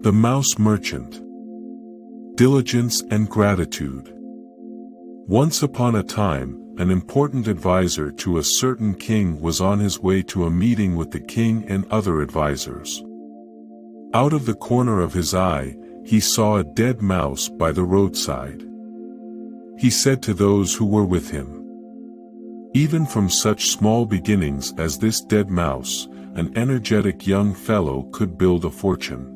The Mouse Merchant. Diligence and Gratitude. Once upon a time, an important advisor to a certain king was on his way to a meeting with the king and other advisors. Out of the corner of his eye, he saw a dead mouse by the roadside. He said to those who were with him, "Even from such small beginnings as this dead mouse, an energetic young fellow could build a fortune.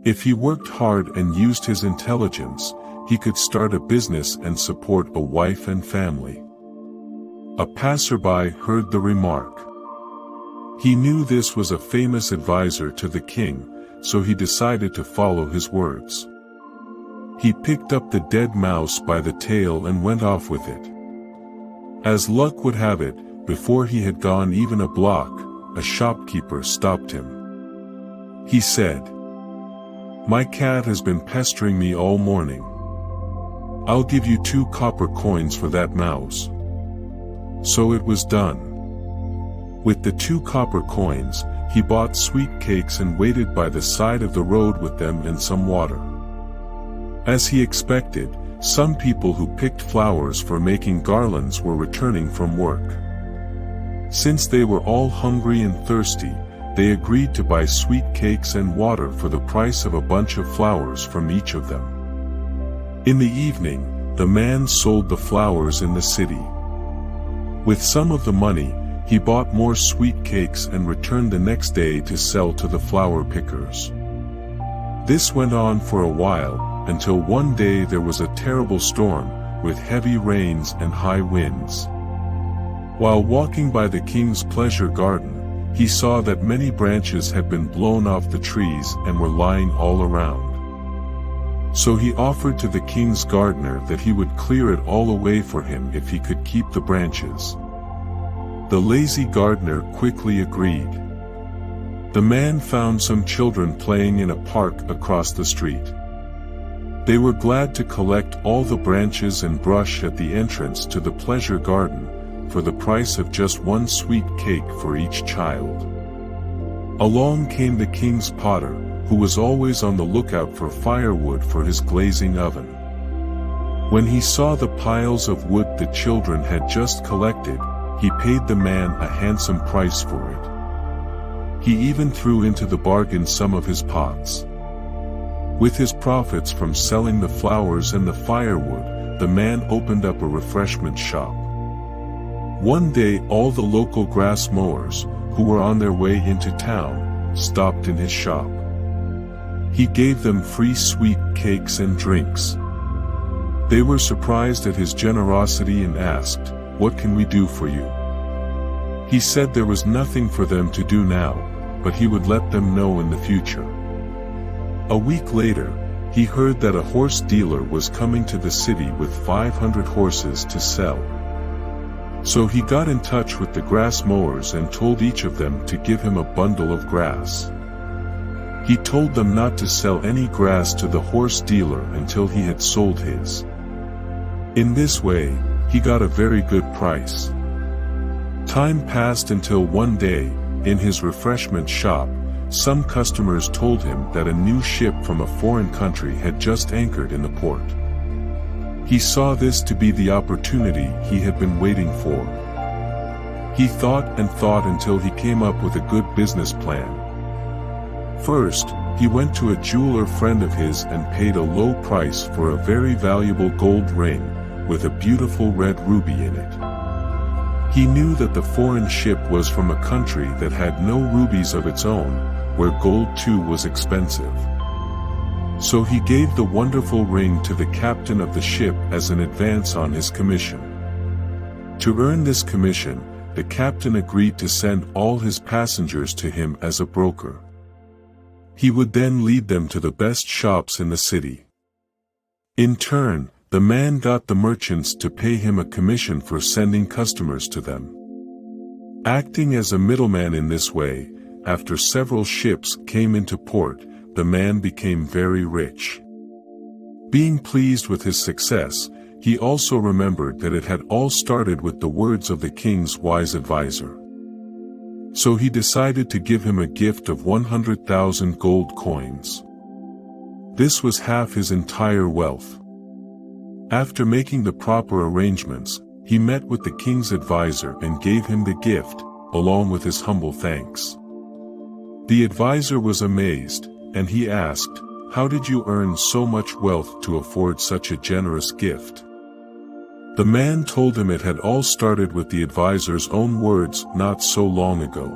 If he worked hard and used his intelligence, he could start a business and support a wife and family." A passerby heard the remark. He knew this was a famous advisor to the king, so he decided to follow his words. He picked up the dead mouse by the tail and went off with it. As luck would have it, before he had gone even a block, a shopkeeper stopped him. He said, "My cat has been pestering me all morning. I'll give you 2 copper coins for that mouse." So it was done. With the 2 copper coins, he bought sweet cakes and waited by the side of the road with them and some water. As he expected, some people who picked flowers for making garlands were returning from work. Since they were all hungry and thirsty, they agreed to buy sweet cakes and water for the price of a bunch of flowers from each of them. In the evening, the man sold the flowers in the city. With some of the money, he bought more sweet cakes and returned the next day to sell to the flower pickers. This went on for a while, until one day there was a terrible storm, with heavy rains and high winds. While walking by the king's pleasure garden, he saw that many branches had been blown off the trees and were lying all around. So he offered to the king's gardener that he would clear it all away for him if he could keep the branches. The lazy gardener quickly agreed. The man found some children playing in a park across the street. They were glad to collect all the branches and brush at the entrance to the pleasure garden, for the price of just 1 sweet cake for each child. Along came the king's potter, who was always on the lookout for firewood for his glazing oven. When he saw the piles of wood the children had just collected, he paid the man a handsome price for it. He even threw into the bargain some of his pots. With his profits from selling the flowers and the firewood, the man opened up a refreshment shop. One day all the local grass mowers, who were on their way into town, stopped in his shop. He gave them free sweet cakes and drinks. They were surprised at his generosity and asked, "What can we do for you?" He said there was nothing for them to do now, but he would let them know in the future. A week later, he heard that a horse dealer was coming to the city with 500 horses to sell. So he got in touch with the grass mowers and told each of them to give him a bundle of grass. He told them not to sell any grass to the horse dealer until he had sold his. In this way, he got a very good price. Time passed until one day, in his refreshment shop, some customers told him that a new ship from a foreign country had just anchored in the port. He saw this to be the opportunity he had been waiting for. He thought and thought until he came up with a good business plan. First, he went to a jeweler friend of his and paid a low price for a very valuable gold ring, with a beautiful red ruby in it. He knew that the foreign ship was from a country that had no rubies of its own, where gold too was expensive. So he gave the wonderful ring to the captain of the ship as an advance on his commission. To earn this commission, the captain agreed to send all his passengers to him as a broker. He would then lead them to the best shops in the city. In turn, the man got the merchants to pay him a commission for sending customers to them. Acting as a middleman in this way, after several ships came into port, the man became very rich. Being pleased with his success, he also remembered that it had all started with the words of the king's wise advisor. So he decided to give him a gift of 100,000 gold coins. This was half his entire wealth. After making the proper arrangements, he met with the king's advisor and gave him the gift, along with his humble thanks. The advisor was amazed, and he asked, "How did you earn so much wealth to afford such a generous gift?" The man told him it had all started with the advisor's own words not so long ago.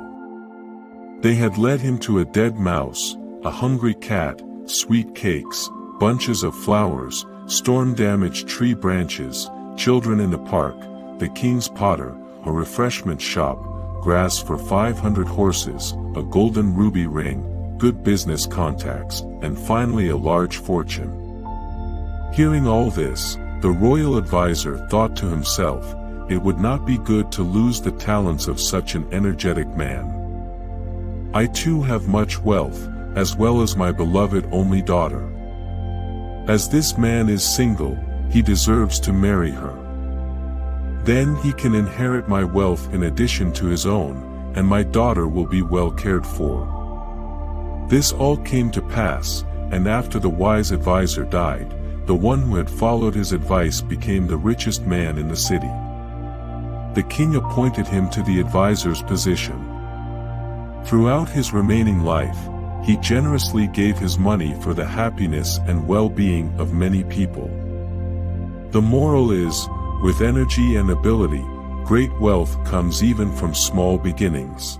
They had led him to a dead mouse, a hungry cat, sweet cakes, bunches of flowers, storm-damaged tree branches, children in the park, the king's potter, a refreshment shop, grass for 500 horses, a golden ruby ring, good business contacts, and finally a large fortune. Hearing all this, the royal advisor thought to himself, it would not be good to lose the talents of such an energetic man. I too have much wealth, as well as my beloved only daughter. As this man is single, he deserves to marry her. Then he can inherit my wealth in addition to his own, and my daughter will be well cared for. This all came to pass, and after the wise advisor died, the one who had followed his advice became the richest man in the city. The king appointed him to the advisor's position. Throughout his remaining life, he generously gave his money for the happiness and well-being of many people. The moral is, with energy and ability, great wealth comes even from small beginnings.